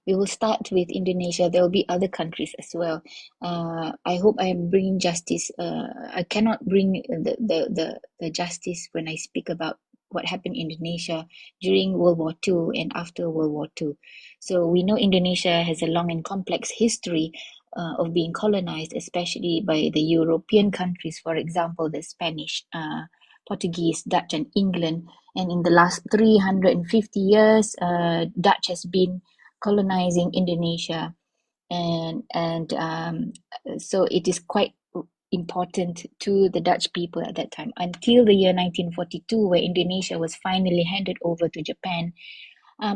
We will start with Indonesia. There will be other countries as well. I hope I am bringing justice. I cannot bring the justice when I speak about what happened in Indonesia during World War II and after World War II. So we know Indonesia has a long and complex history of being colonized, especially by the European countries, for example, the Spanish, Portuguese, Dutch, and England. And in the last 350 years, Dutch has been colonizing Indonesia, and so it is quite important to the Dutch people at that time until the year 1942, where Indonesia was finally handed over to Japan.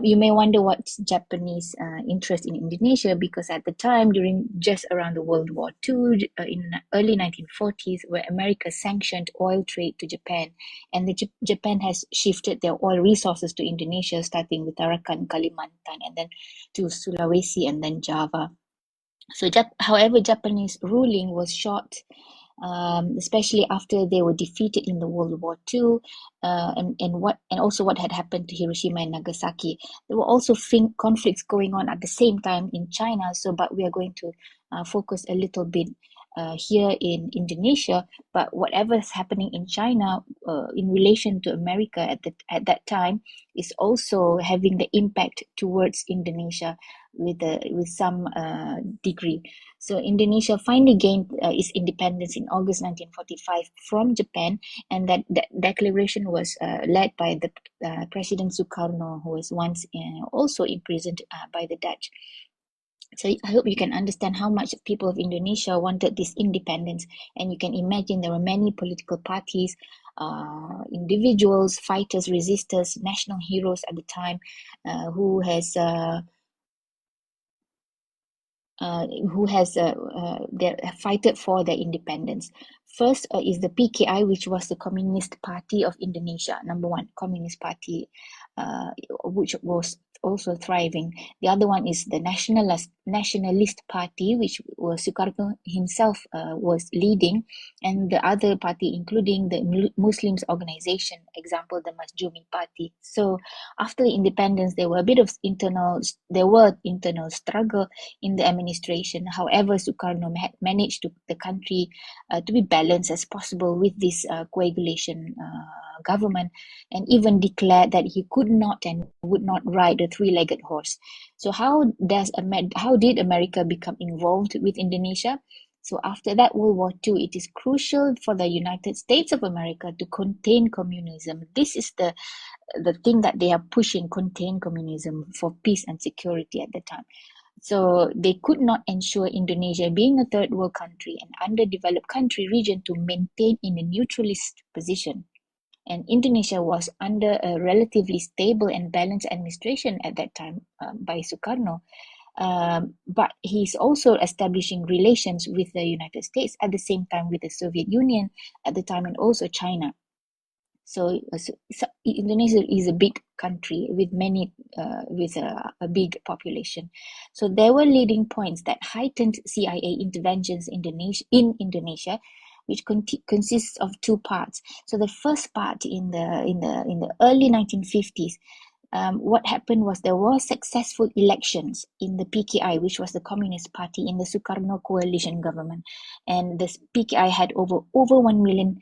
You may wonder what's Japanese interest in Indonesia, because at the time, during just around the World War II, in early 1940s, where America sanctioned oil trade to Japan, and Japan has shifted their oil resources to Indonesia, starting with Arakan, Kalimantan, and then to Sulawesi, and then Java. So, however, Japanese ruling was short, especially after they were defeated in the World War II, and also what had happened to Hiroshima and Nagasaki. There were also conflicts going on at the same time in China. But we are going to focus a little bit here in Indonesia. But whatever is happening in China in relation to America at that time is also having the impact towards Indonesia with some degree. So Indonesia finally gained its independence in August 1945 from Japan, and that declaration was led by the President Sukarno, who was once also imprisoned by the Dutch. So I hope you can understand how much people of Indonesia wanted this independence, and you can imagine there were many political parties, individuals, fighters, resistors, national heroes at the time, who has fighted for their independence. First is the PKI, which was the Communist Party of Indonesia, number one Communist Party, which was also thriving. The other one is the Nationalist Party, which was Sukarno himself was leading, and the other party, including the Muslims organization, example the Masjumi Party. So after independence, there were internal struggle in the administration. However, Sukarno had managed the country to be balanced as possible with this coagulation government, and even declared that he could not and would not ride a three-legged horse. So how did America become involved with Indonesia? So after that World War II, it is crucial for the United States of America to contain communism. This is the thing that they are pushing, contain communism for peace and security at the time. So they could not ensure Indonesia, being a third world country and underdeveloped country region, to maintain in a neutralist position. And Indonesia was under a relatively stable and balanced administration at that time by Sukarno. But he's also establishing relations with the United States at the same time, with the Soviet Union at the time, and also China. So Indonesia is a big country with a big population. So there were leading points that heightened CIA interventions in Indonesia, which consists of two parts. So the first part, in the early 1950s, what happened was there were successful elections in the PKI, which was the Communist Party in the Sukarno coalition government, and the PKI had over 1 million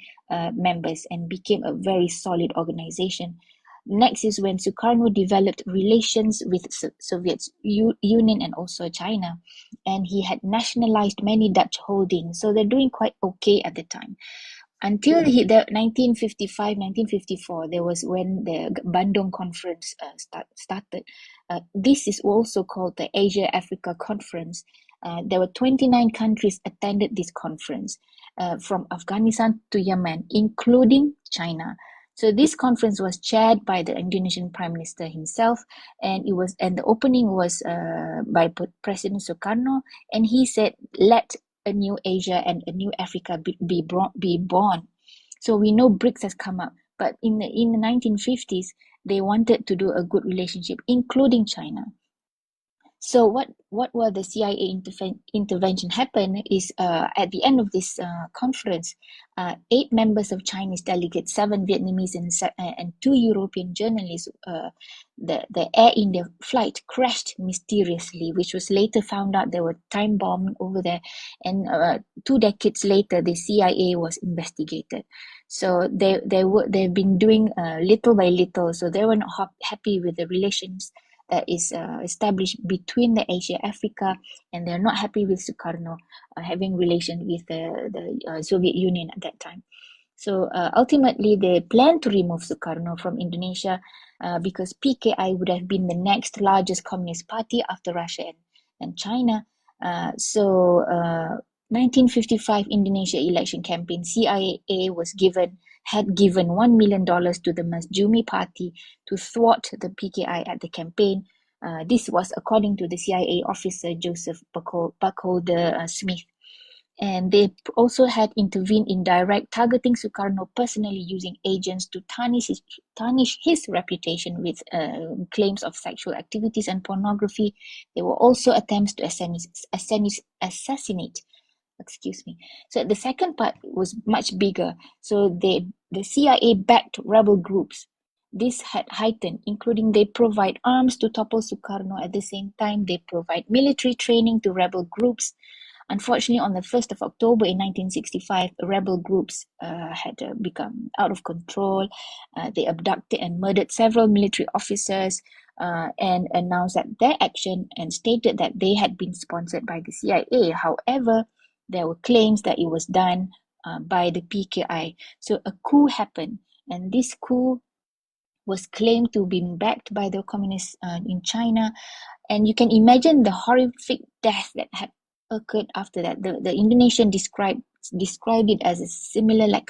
members and became a very solid organization. Next is when Sukarno developed relations with Soviet Union and also China, and he had nationalized many Dutch holdings, so they're doing quite okay at the time. Until the 1955, 1954, there was when the Bandung Conference started. This is also called the Asia-Africa Conference. There were 29 countries attended this conference, from Afghanistan to Yemen, including China. So this conference was chaired by the Indonesian Prime Minister himself, and the opening was by President Sukarno, and he said, "Let a new Asia and a new Africa be born." So we know BRICS has come up, but in the 1950s, they wanted to do a good relationship, including China. So what will the CIA intervention happen is at the end of this conference, 8 members of Chinese delegates, 7 Vietnamese and 2 European journalists, the Air India flight crashed mysteriously, which was later found out they were time bombed over there, and 2 decades later the CIA was investigated. So they've been doing little by little, so they were not happy with the relations that is established between the Asia Africa, and they're not happy with Sukarno having relation with the Soviet Union at that time. So ultimately, they planned to remove Sukarno from Indonesia because PKI would have been the next largest communist party after Russia and China. 1955 Indonesia election campaign, CIA had given $1 million to the Masjumi party to thwart the PKI at the campaign. This was according to the CIA officer Joseph Buckholder Smith. And they also had intervened in direct targeting Sukarno personally, using agents to tarnish his reputation with claims of sexual activities and pornography. There were also attempts to assassinate. Excuse me. So the second part was much bigger. So the CIA backed rebel groups. This had heightened, including they provide arms to topple Sukarno. At the same time, they provide military training to rebel groups. Unfortunately, on the 1st of October in 1965, rebel groups had become out of control. They abducted and murdered several military officers and announced that their action and stated that they had been sponsored by the CIA. However, there were claims that it was done by the PKI. So a coup happened, and this coup was claimed to be backed by the communists in China. And you can imagine the horrific death that had occurred after that. The Indonesian described it as a similar like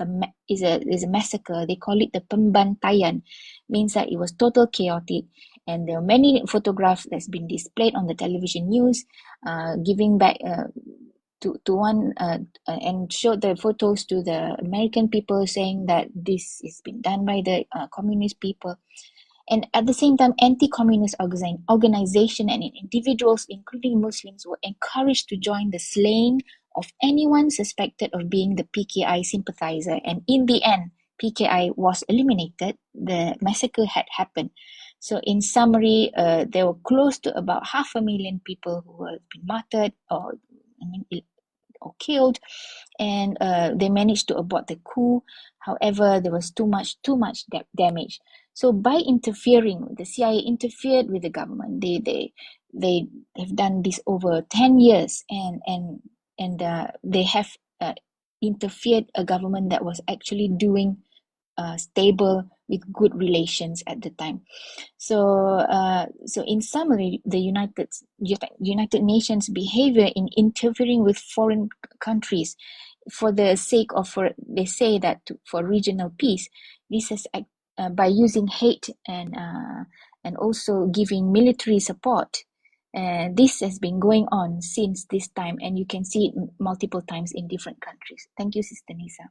is a massacre. They call it the pembantaian, means that it was total chaotic. And there are many photographs that's been displayed on the television news, giving back to one and showed the photos to the American people, saying that this is been done by the communist people. And at the same time, anti-communist organization and individuals, including Muslims, were encouraged to join the slaying of anyone suspected of being the PKI sympathizer. And in the end, PKI was eliminated. The massacre had happened. So in summary, there were close to about 500,000 people who were been martyred or killed, and they managed to abort the coup. However, there was too much damage. So by interfering, the CIA interfered with the government. They have done this over 10 years, and they have interfered a government that was actually doing stable with good relations at the time. So in summary, the United Nations behavior in interfering with foreign countries for the sake of, they say that for regional peace, this is by using hate and also giving military support. This has been going on since this time, and you can see it multiple times in different countries. Thank you, Sister Nisa.